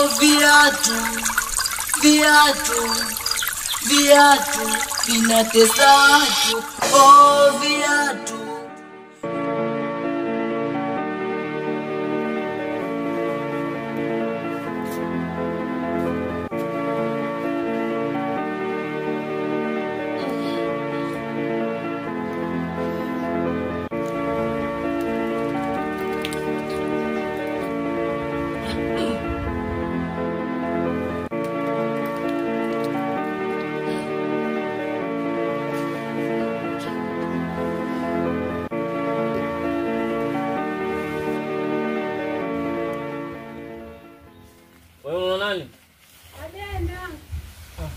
viatu, viatu, viatu vinatesa watu. Oh, viatu.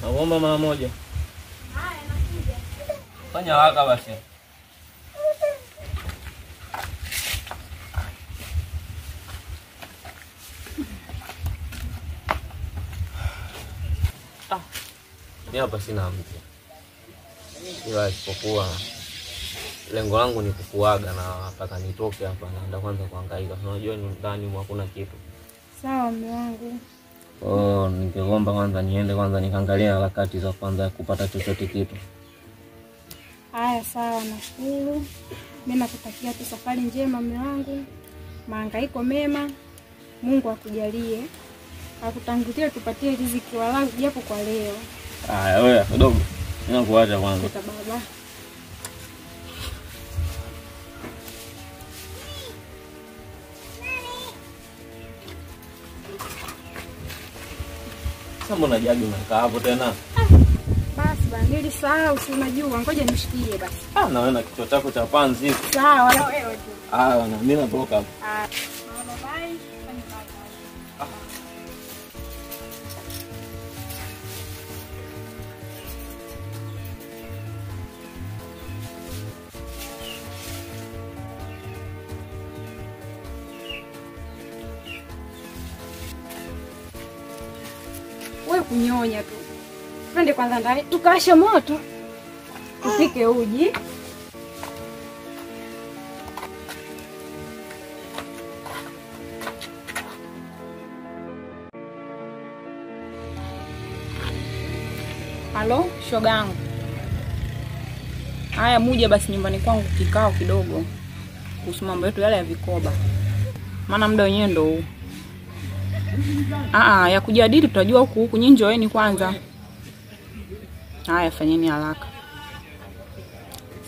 Naomba mara moja. Haya, nakuja. Fanya haraka basi. Mimi hapa sina mtu. Ila isipokuwa lengo langu ni kukuaga na nataka nitoke hapa naenda kwanza kuhangaika. Unajua ni ndani hakuna kitu. Sawa mume wangu. Ningeomba kwanza niende kwanza nikaangalia harakati za kwanza kupata chochote kitu. Haya sawa, nashukuru. Mimi nakutakia tu safari njema mume wangu. Mahangaiko mema. Mungu akujalie. Akutangulie tupatie riziki walau japo kwa leo. Haya wewe kidogo. Ninakuacha kwanza. Baba. Mbona jagi unakaa hapo tena? Basi bana, nilisahau, si unajua, ngoja nishikie basi. Na wewe na kichwa chako cha panzi. Sawa, wewe tu. Na mimi natoka hapo. Bye. Wewe kunyonya tu. Twende kwanza ndani tukawashe moto. Tupike uji. Halo, shogangu. Haya muja basi nyumbani kwangu kikao kidogo. Kuhusu mambo yetu yale ya vikoba. Maana muda wenyewe ndo huu. Ya kujadili tutajua huku nyinyi njoeni kwanza. Haya fanyeni haraka.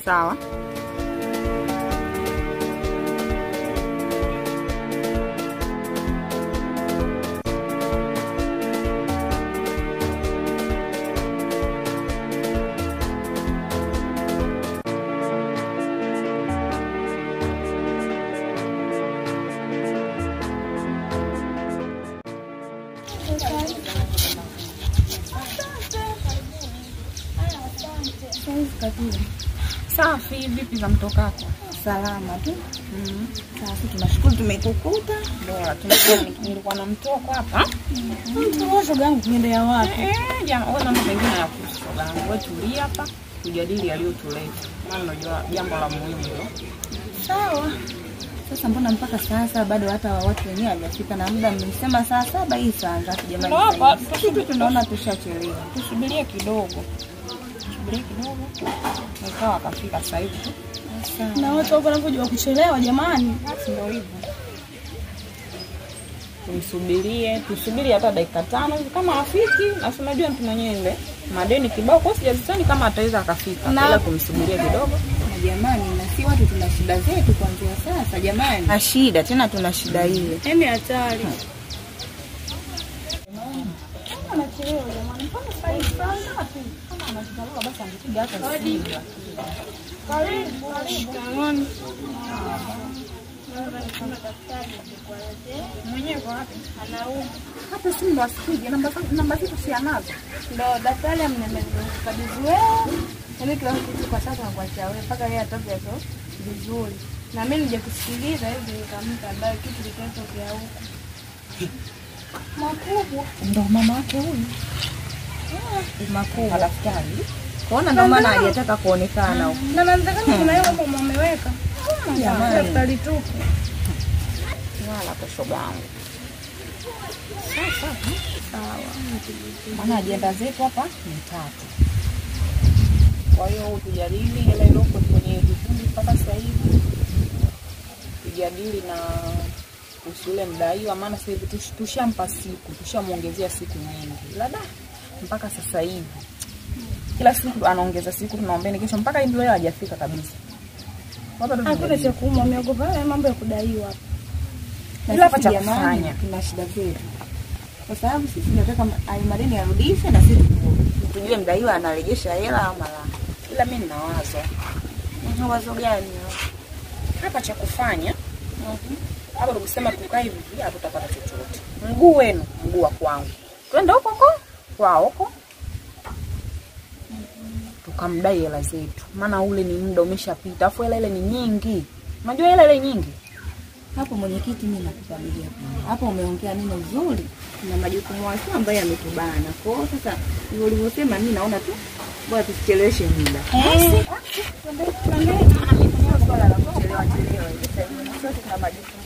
Sawa. Safi, vipi za mtokako? Salama tu. Sasa tunashukuru tumekukuta. Bora, nilikuwa na mtoko hapa. Mtu shogangu niendea wapi? Jana wewe na mambo mengine ya shogangu. Wewe tulia hapa, tujadili yaliyotuleta. Maana unajua jambo la muhimu hilo. Sawa. Sasa mbona mpaka sasa bado hata watu wenyewe hawajafika na muda mlisema saa 7 hii saa ngapi jamani? Hapa tunaona tushachelewa. Tusubirie kidogo. Nikawa kafika sasa hivi. Na watu wako wanapojua kuchelewa jamani. Ndio hivyo. Tusubiri hata dakika 5 kama afiki, na unajua mtu mwenyewe madeni kibao kwa sijazitani kama ataweza akafika. Bila kumsubiria kidogo. Jamani, na si watu tuna shida zetu kuanzia sasa jamani. Na shida tena tuna shida ile. Yaani hatari. Anachelewa jamani. Mbona sasa hivi sana tu? Kama anachelewa basi angepiga hata simu. Karibu. Jamani. Mwenyewe kwa wapi? Anauma. Hata simu ndo asikije. Namba zetu si anazo. Ndo daktari amemkabidhi wewe. Yaani kila kitu kwa sasa nakuachia wewe mpaka yeye atoke hapo vizuri. Na mimi nije kusikiliza hivi nikamta baadaye kitu kitotokea huko. Makubwa. Ndo mama wake huyu. Makubwa daktari. Kuona ndo maana hajataka kuonekana huko. Na namzekana kuna yeye hapo mmeweka. Jamani. Daktari tupu. Wala kwa shogangu. Sawa. Maana ajenda zetu hapa ni 3. Kwa hiyo tujadili ile iloko kwenye vikundi mpaka sasa hivi. Tujadili na usule mdaiwa, maana sasa hivi tushampa siku, tushamuongezea siku nyingi. Labda mpaka sasa hivi kila siku anaongeza siku, tunaombeni kesho mpaka hivi leo hajafika kabisa. Hakuna cha kuuma, ameogopa mambo ya kudaiwa hapa. Ila hapa cha kufanya tuna shida zetu. Kwa sababu sisi tunataka madeni yarudishwe na sisi tujue mdaiwa anarejesha hela ama la. ila mimi nina wazo. Wazo gani? Hapa cha kufanya hapa tukisema tukae hivi hapo tutapata chochote. Mguu wenu, mguu wa kwangu. Twende huko kwao huko. Tukamdai hela zetu. Maana ule ni muda umeshapita. Afu hela ile ni nyingi. Unajua hela ile nyingi? Hapo mwenyekiti mimi nakukabilia. Hapo umeongea neno zuri na majukumu yake ambayo yametubana. Kwa hiyo sasa hivyo ulivyosema mimi naona tu bora tusicheleweshe muda. Tuangalie swala la kuchelewa. Sasa tuna majukumu.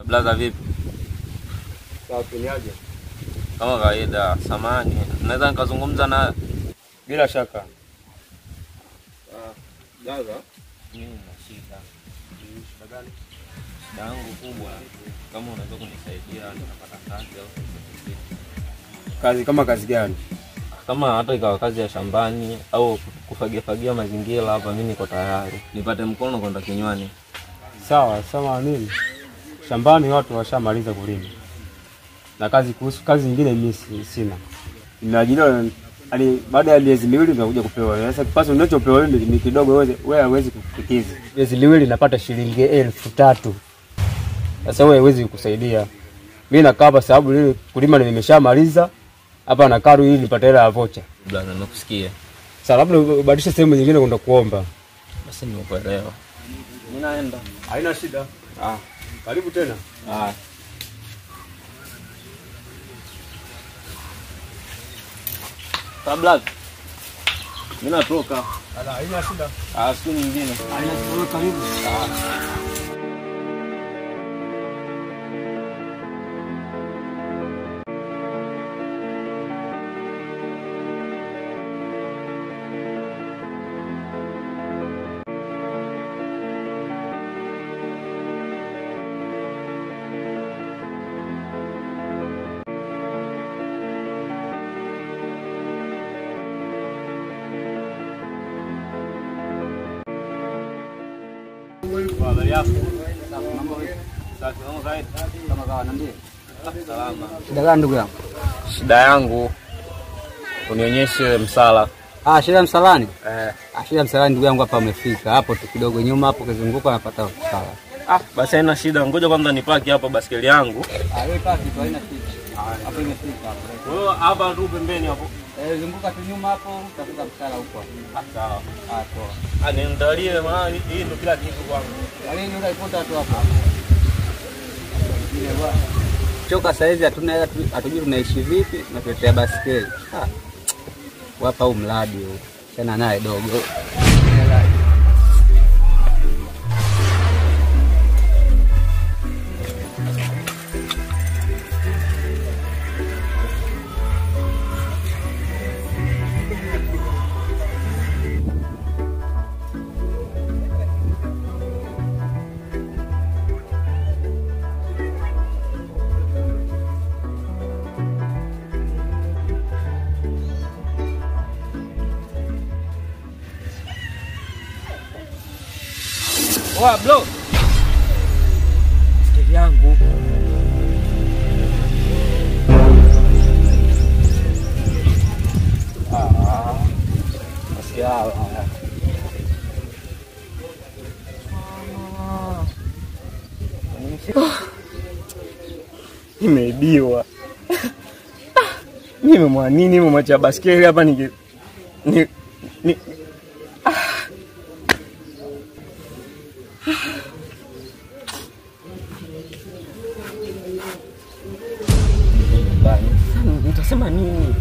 Blaza vipi? Safi ni aje? Kama kawaida, samani. Naweza nikazungumza na Bila shaka. Blaza, mimi na shida. shida gani? Shida yangu kubwa, kama unaweza kunisaidia nitapata kazi au Kazi kama kazi gani? kama hata ikawa kazi ya shambani au kufagia mazingira hapa, mimi niko tayari. Nipate mkono kwenda kinywani. Sawa, sawa nini? Shambani watu washamaliza kulima. Na kuhusu kazi nyingine mimi sina. Nimeajiriwa baada ya miezi miwili nitakuja kupewa. Sasa kipato ninachopewa wewe ni kidogo, wewe hauwezi kukikizi. Miezi miwili napata shilingi 3,000. Sasa wewe hauwezi kusaidia. Mimi nakaa hapa sababu lile kulima nimeshamaliza. Hapa nakaa ili nipate hela ya vocha. Blaza, nakusikia. Sasa labda ubadilishe sehemu nyingine kwenda kuomba. Basi nimekuelewa. Mimi naenda. Haina shida. Karibu tena. Kabla mimi natoka. Haina shida. Siku nyingine. Haina shida, karibu. Shida gani ndugu yangu? Shida yangu unionyeshe msala. Shida msalani? Shida msalani ndugu yangu hapa umefika. Hapo tu kidogo nyuma hapo kizunguko napata msala. Basi haina shida. Ngoja kwanza nipaki hapa baskeli yangu. Wewe paki tu haina shida. Hapo imefika hapo. Wewe hapa tu pembeni hapo. Zunguka tu nyuma hapo utakuta msala huko. Sawa. Poa. Niandalie maana hii ndio kila kitu kwangu. Yaani ndio utaikuta tu hapo. Choka saizi hatujui tunaishi vipi na tutetea baskeli. Wapa mradi huu. Tena naye dogo. Bro. baskeli yangu. Masiala. Nimeibiwa. Mimi mwanini mwacha baskeli hapa ni nitasema nini?